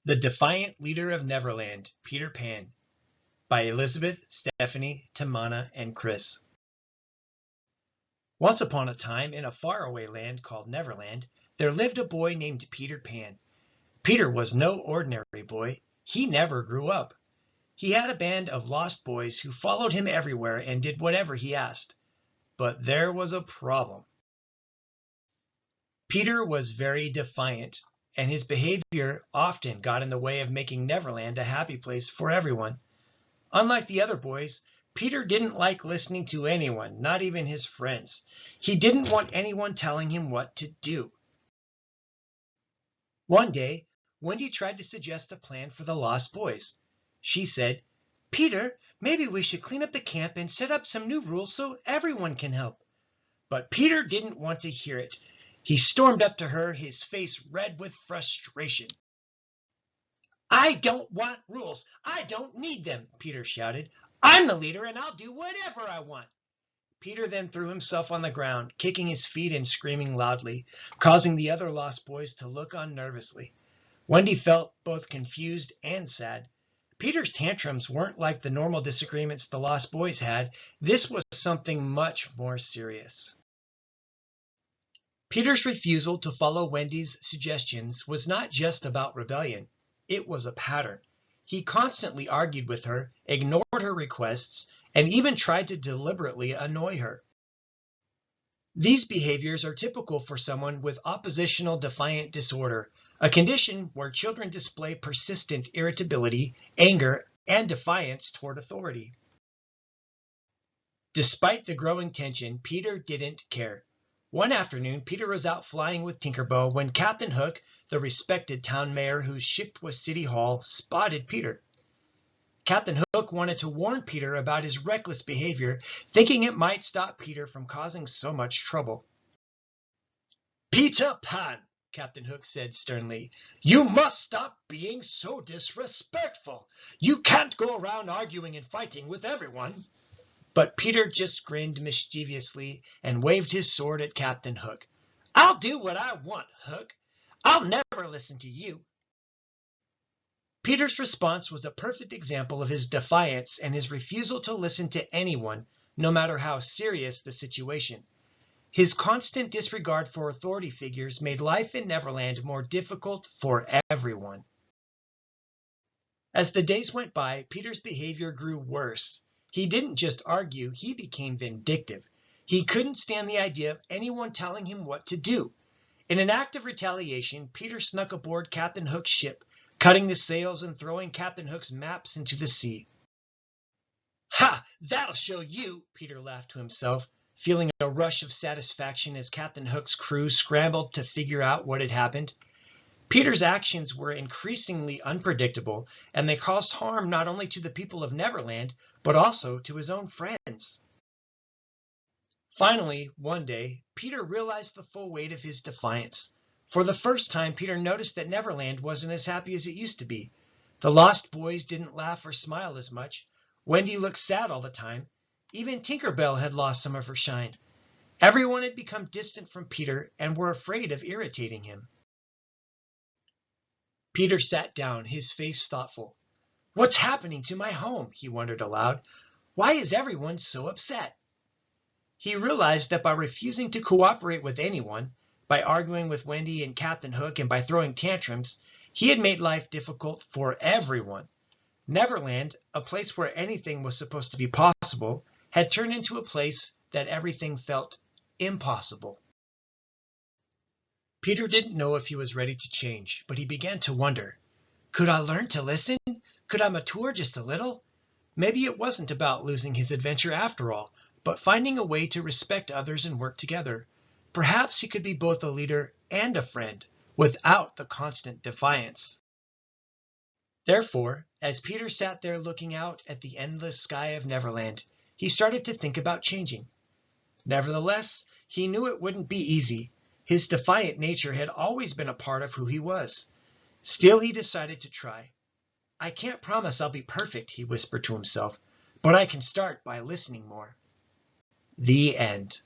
The Defiant Leader of Neverland, Peter Pan, by Elizabeth, Stephanie, Tamana, and Chris. Once upon a time, in a faraway land called Neverland, there lived a boy named Peter Pan. Peter was no ordinary boy. He never grew up. He had a band of lost boys who followed him everywhere and did whatever he asked. But there was a problem. Peter was very defiant, and his behavior often got in the way of making Neverland a happy place for everyone. Unlike the other boys, Peter didn't like listening to anyone, not even his friends. He didn't want anyone telling him what to do. One day, Wendy tried to suggest a plan for the lost boys. She said, "Peter, maybe we should clean up the camp and set up some new rules so everyone can help." But Peter didn't want to hear it. He stormed up to her, his face red with frustration. "I don't want rules. I don't need them," Peter shouted. "I'm the leader and I'll do whatever I want." Peter then threw himself on the ground, kicking his feet and screaming loudly, causing the other lost boys to look on nervously. Wendy felt both confused and sad. Peter's tantrums weren't like the normal disagreements the lost boys had. This was something much more serious. Peter's refusal to follow Wendy's suggestions was not just about rebellion. It was a pattern. He constantly argued with her, ignored her requests, and even tried to deliberately annoy her. These behaviors are typical for someone with oppositional defiant disorder, a condition where children display persistent irritability, anger, and defiance toward authority. Despite the growing tension, Peter didn't care. One afternoon, Peter was out flying with Tinkerbell when Captain Hook, the respected town mayor whose ship was City Hall, spotted Peter. Captain Hook wanted to warn Peter about his reckless behavior, thinking it might stop Peter from causing so much trouble. "Peter Pan," Captain Hook said sternly, "you must stop being so disrespectful. You can't go around arguing and fighting with everyone." But Peter just grinned mischievously and waved his sword at Captain Hook. "I'll do what I want, Hook. I'll never listen to you." Peter's response was a perfect example of his defiance and his refusal to listen to anyone, no matter how serious the situation. His constant disregard for authority figures made life in Neverland more difficult for everyone. As the days went by, Peter's behavior grew worse. He didn't just argue, he became vindictive. He couldn't stand the idea of anyone telling him what to do. In an act of retaliation, Peter snuck aboard Captain Hook's ship, cutting the sails and throwing Captain Hook's maps into the sea. "Ha! That'll show you," Peter laughed to himself, feeling a rush of satisfaction as Captain Hook's crew scrambled to figure out what had happened. Peter's actions were increasingly unpredictable, and they caused harm not only to the people of Neverland, but also to his own friends. Finally, one day, Peter realized the full weight of his defiance. For the first time, Peter noticed that Neverland wasn't as happy as it used to be. The lost boys didn't laugh or smile as much. Wendy looked sad all the time. Even Tinkerbell had lost some of her shine. Everyone had become distant from Peter and were afraid of irritating him. Peter sat down, his face thoughtful. "What's happening to my home?" he wondered aloud. "Why is everyone so upset?" He realized that by refusing to cooperate with anyone, by arguing with Wendy and Captain Hook, and by throwing tantrums, he had made life difficult for everyone. Neverland, a place where anything was supposed to be possible, had turned into a place that everything felt impossible. Peter didn't know if he was ready to change, but he began to wonder, could I learn to listen? Could I mature just a little? Maybe it wasn't about losing his adventure after all, but finding a way to respect others and work together. Perhaps he could be both a leader and a friend, without the constant defiance. Therefore, as Peter sat there looking out at the endless sky of Neverland, he started to think about changing. Nevertheless, he knew it wouldn't be easy. His defiant nature had always been a part of who he was. Still, he decided to try. "I can't promise I'll be perfect," he whispered to himself, "but I can start by listening more." The end.